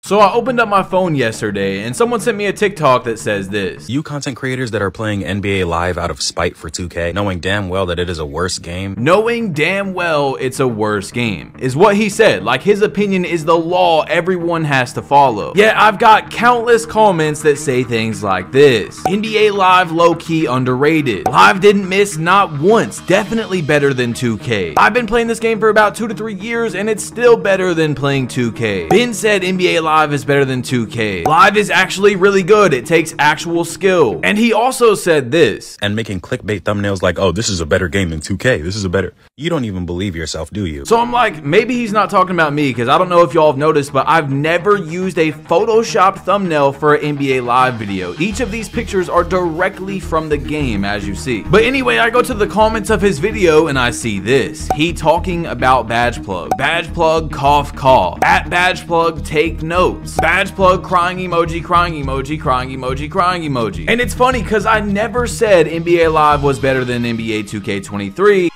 So I opened up my phone yesterday and someone sent me a TikTok that says this. You content creators that are playing NBA Live out of spite for 2K, knowing damn well that it is a worse game. Knowing damn well it's a worse game is what he said. Like, his opinion is the law everyone has to follow. Yet I've got countless comments that say things like this. NBA Live low-key underrated. Live didn't miss not once. Definitely better than 2K. I've been playing this game for about 2 to 3 years and it's still better than playing 2K. Ben said NBA Live is better than 2K. Live is actually really good. It takes actual skill. And he also said this. And making clickbait thumbnails like, oh, this is a better game than 2K. This is a better... You don't even believe yourself, do you? So I'm like, maybe he's not talking about me, because I don't know if y'all have noticed, but I've never used a Photoshop thumbnail for an NBA Live video. Each of these pictures are directly from the game, as you see. But anyway, I go to the comments of his video and I see this. He talking about Badge Plug. Badge Plug, cough, cough. At Badge Plug, take notes. Badge Plug, crying emoji, crying emoji, crying emoji, crying emoji. And it's funny because I never said NBA Live was better than NBA 2K23.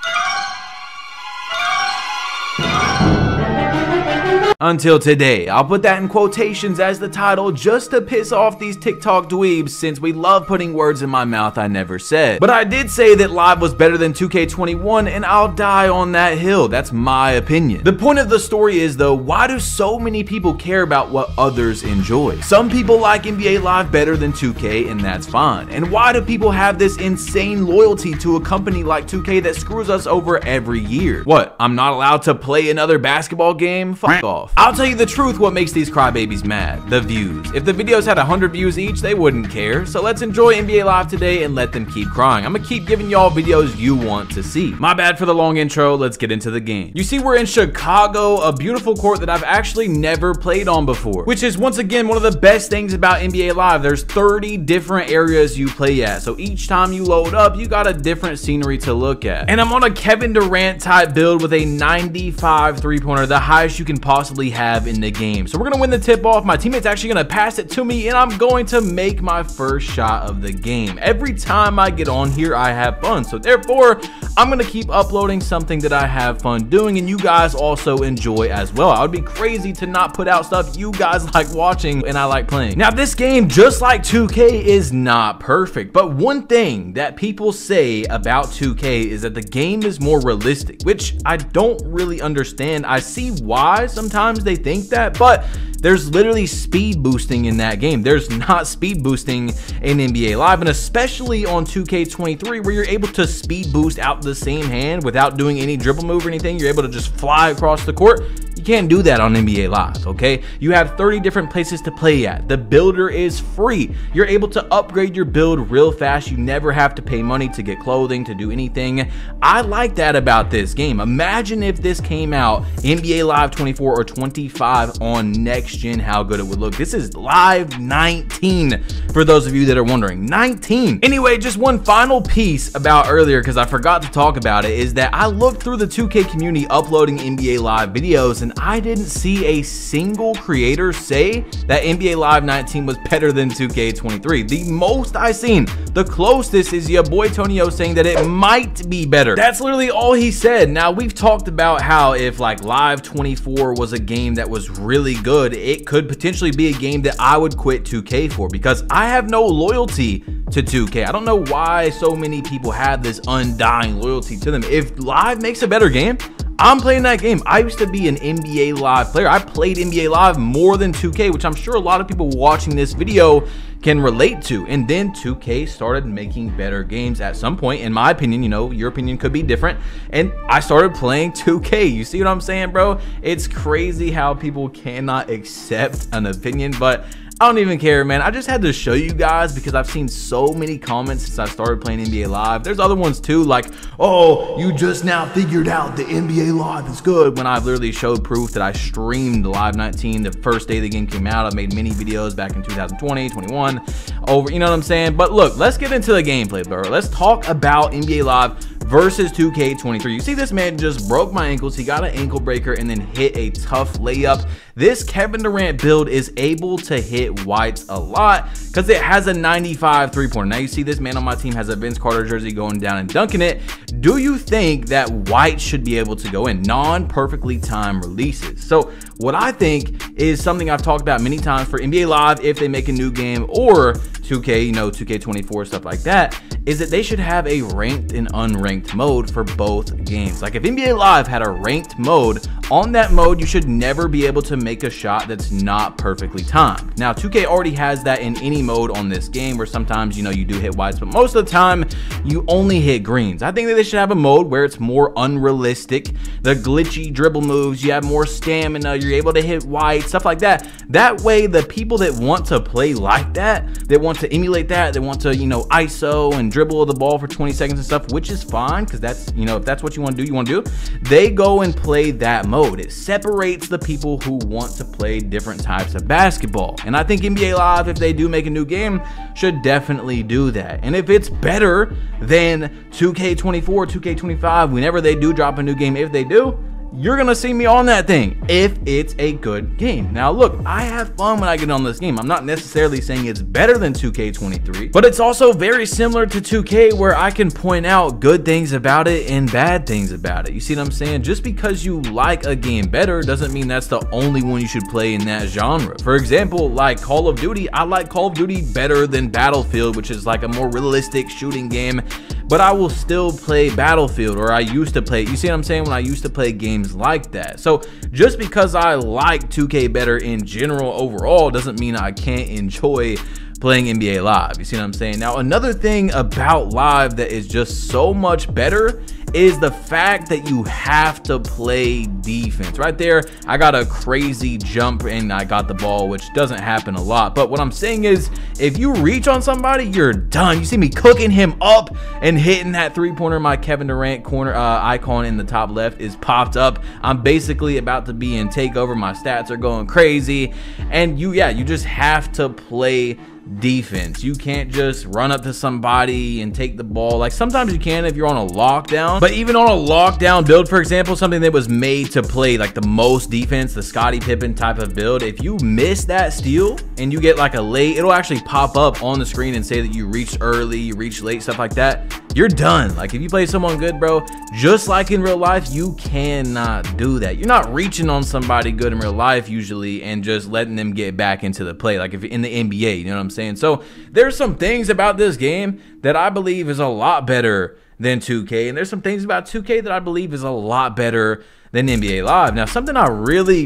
Until today. I'll put that in quotations as the title just to piss off these TikTok dweebs, since we love putting words in my mouth I never said. But I did say that Live was better than 2K21 and I'll die on that hill. That's my opinion. The point of the story is though, why do so many people care about what others enjoy? Some people like NBA Live better than 2K and that's fine. And why do people have this insane loyalty to a company like 2K that screws us over every year? What, I'm not allowed to play another basketball game? Fuck off. I'll tell you the truth, what makes these crybabies mad: the views. If the videos had 100 views each, they wouldn't care. So let's enjoy NBA Live today and let them keep crying. I'm gonna keep giving y'all videos you want to see. My bad for the long intro, let's get into the game. You see, we're in Chicago, a beautiful court that I've actually never played on before, which is once again one of the best things about NBA Live. There's 30 different areas you play at, so each time you load up, you got a different scenery to look at. And I'm on a Kevin Durant type build with a 95 three-pointer, the highest you can possibly have in the game. So we're gonna win the tip off. My teammate's actually gonna pass it to me and I'm going to make my first shot of the game. Every time I get on here, I have fun. So therefore, I'm gonna keep uploading something that I have fun doing and you guys also enjoy as well. I would be crazy to not put out stuff you guys like watching and I like playing. Now, this game, just like 2K, is not perfect, but one thing that people say about 2K is that the game is more realistic, which I don't really understand. I see why sometimes they think that, but there's literally speed boosting in that game. There's not speed boosting in NBA Live, and especially on 2K23 where you're able to speed boost out the same hand without doing any dribble move or anything. You're able to just fly across the court. You can't do that on NBA Live, okay? You have 30 different places to play at. The builder is free. You're able to upgrade your build real fast. You never have to pay money to get clothing, to do anything. I like that about this game. Imagine if this came out NBA Live 24 or 25 on next gen, how good it would look. This is Live 19 for those of you that are wondering. 19. Anyway, just one final piece about earlier, because I forgot to talk about it, is that I looked through the 2K community uploading NBA Live videos and I didn't see a single creator say that NBA Live 19 was better than 2K23. The most I seen, the closest, is your boy Tonio saying that it might be better. That's literally all he said. Now, we've talked about how if like Live 24 was a game that was really good, it could potentially be a game that I would quit 2K for, because I have no loyalty to 2K. I don't know why so many people have this undying loyalty to them. If Live makes a better game, I'm playing that game. I used to be an NBA Live player. I played NBA Live more than 2K, which I'm sure a lot of people watching this video can relate to. And then 2K started making better games at some point. In my opinion, you know, your opinion could be different, and I started playing 2K. You see what I'm saying, bro? It's crazy how people cannot accept an opinion, but I don't even care, man. I just had to show you guys because I've seen so many comments since I started playing NBA Live. There's other ones too, like, oh, you just now figured out the NBA Live is good, when I've literally showed proof that I streamed Live 19 the first day the game came out. I made many videos back in 2020, 21, over, you know what I'm saying? But look, let's get into the gameplay, bro. Let's talk about NBA Live versus 2K23. You see this man just broke my ankles. He got an ankle breaker and then hit a tough layup. This Kevin Durant build is able to hit whites a lot because it has a 95 3-pointer. Now you see this man on my team has a Vince Carter jersey going down and dunking it. Do you think that white should be able to go in non-perfectly timed releases? So what I think is something I've talked about many times for NBA Live, if they make a new game, or 2K, you know, 2K24, stuff like that, is that they should have a ranked and unranked mode for both games. Like if NBA Live had a ranked mode, on that mode, you should never be able to make a shot that's not perfectly timed. Now, 2K already has that in any mode on this game where sometimes, you know, you do hit whites, but most of the time you only hit greens. I think that they should have a mode where it's more unrealistic, the glitchy dribble moves, you have more stamina, you're able to hit white, stuff like that. That way, the people that want to play like that, they want to emulate that, they want to, you know, ISO and dribble the ball for 20 seconds and stuff, which is fine because that's, you know, if that's what you want to do, they go and play that mode. It separates the people who want to play different types of basketball. And I think NBA Live, if they do make a new game, should definitely do that. And if it's better than 2K24, 2K25, whenever they do drop a new game, if they do, you're gonna see me on that thing if it's a good game. Now look, I have fun when I get on this game. I'm not necessarily saying it's better than 2K23, but it's also very similar to 2K where I can point out good things about it and bad things about it. You see what I'm saying? Just because you like a game better doesn't mean that's the only one you should play in that genre. For example, like Call of Duty, I like Call of Duty better than Battlefield, which is like a more realistic shooting game, but I will still play Battlefield, or I used to play. You see what I'm saying? When I used to play games like that. So just because I like 2K better in general overall doesn't mean I can't enjoy playing NBA Live. You see what I'm saying? Now, another thing about Live that is just so much better is the fact that you have to play defense. Right there, I got a crazy jump and I got the ball, which doesn't happen a lot. But what I'm saying is, if you reach on somebody, you're done. You see me cooking him up and hitting that three-pointer. My Kevin Durant corner icon in the top left is popped up. I'm basically about to be in takeover. My stats are going crazy. And you just have to play defense. You can't just run up to somebody and take the ball. Like sometimes you can if you're on a lockdown, but even on a lockdown build, for example, something that was made to play like the most defense, the Scottie Pippen type of build, if you miss that steal and you get like a late, it'll actually pop up on the screen and say that you reached early, you reached late, stuff like that. You're done. Like if you play someone good, bro, just like in real life, you cannot do that. You're not reaching on somebody good in real life usually and just letting them get back into the play. Like if in the NBA, you know what I'm saying? So there's some things about this game that I believe is a lot better than 2K, and there's some things about 2K that I believe is a lot better than NBA Live. Now, something I really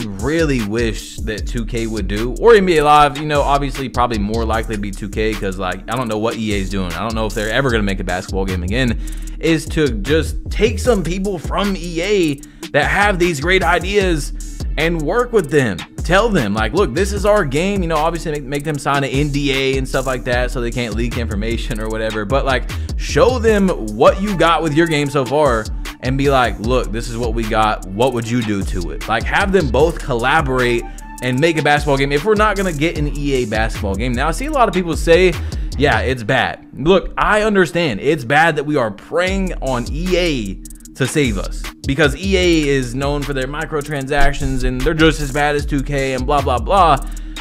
wish that 2K would do, or NBA Live, you know, obviously probably more likely to be 2K because, like, I don't know what EA is doing. I don't know if they're ever going to make a basketball game again, is to just take some people from EA that have these great ideas and work with them. Tell them, like, look, this is our game. You know, obviously make them sign an NDA and stuff like that so they can't leak information or whatever. But, like, show them what you got with your game so far and be like, look, this is what we got. What would you do to it? Like, have them both collaborate and make a basketball game if we're not going to get an EA basketball game. Now, I see a lot of people say, yeah, it's bad. Look, I understand. It's bad that we are preying on EA to save us because EA is known for their microtransactions and they're just as bad as 2K and blah, blah, blah.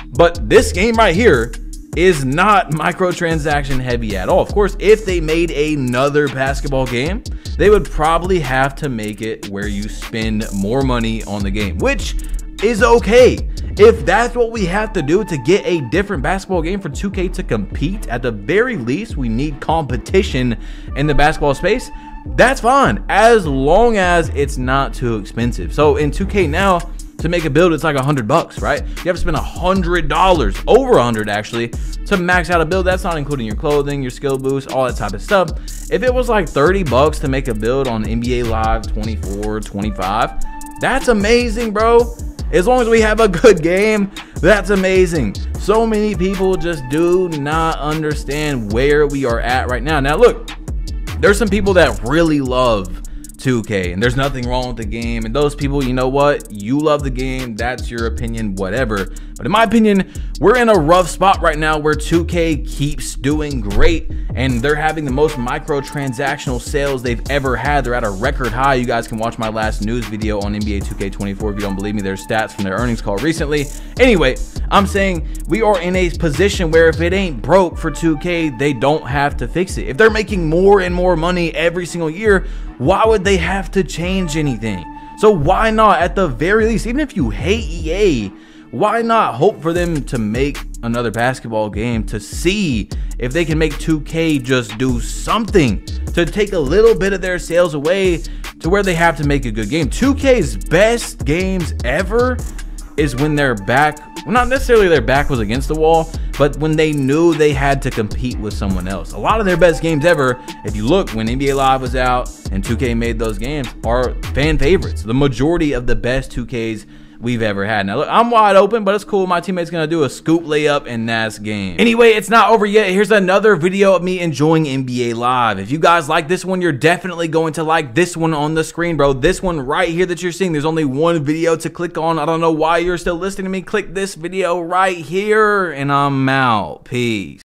But this game right here is not microtransaction heavy at all. Of course, if they made another basketball game, they would probably have to make it where you spend more money on the game, which is okay. If that's what we have to do to get a different basketball game for 2K to compete, at the very least, we need competition in the basketball space. That's fine, as long as it's not too expensive. So in 2K now, to make a build, it's like $100, right? You have to spend $100, over 100 actually, to max out a build. That's not including your clothing, your skill boost, all that type of stuff. If it was like $30 to make a build on NBA Live 24, 25, that's amazing, bro. As long as we have a good game, that's amazing. So many people just do not understand where we are at right now. Now, look, there's some people that really love 2K, and there's nothing wrong with the game. And those people, you know what? You love the game. That's your opinion, whatever. But in my opinion, we're in a rough spot right now where 2K keeps doing great, and they're having the most microtransactional sales they've ever had. They're at a record high. You guys can watch my last news video on NBA 2K24 if you don't believe me. There's stats from their earnings call recently. Anyway, I'm saying we are in a position where if it ain't broke for 2K, they don't have to fix it. If they're making more and more money every single year, why would they have to change anything? So why not, at the very least, even if you hate EA, why not hope for them to make another basketball game to see if they can make 2K just do something to take a little bit of their sales away to where they have to make a good game. 2K's best games ever is when their back, well, not necessarily their back was against the wall, but when they knew they had to compete with someone else. A lot of their best games ever, if you look when NBA Live was out and 2K made those games, are fan favorites. The majority of the best 2Ks we've ever had. Now look, I'm wide open, but it's cool. My teammate's gonna do a scoop layup in this game. Anyway, it's not over yet. Here's another video of me enjoying NBA Live. If you guys like this one, you're definitely going to like this one on the screen, bro. This one right here that you're seeing, there's only one video to click on. I don't know why you're still listening to me. Click this video right here, and I'm out. Peace.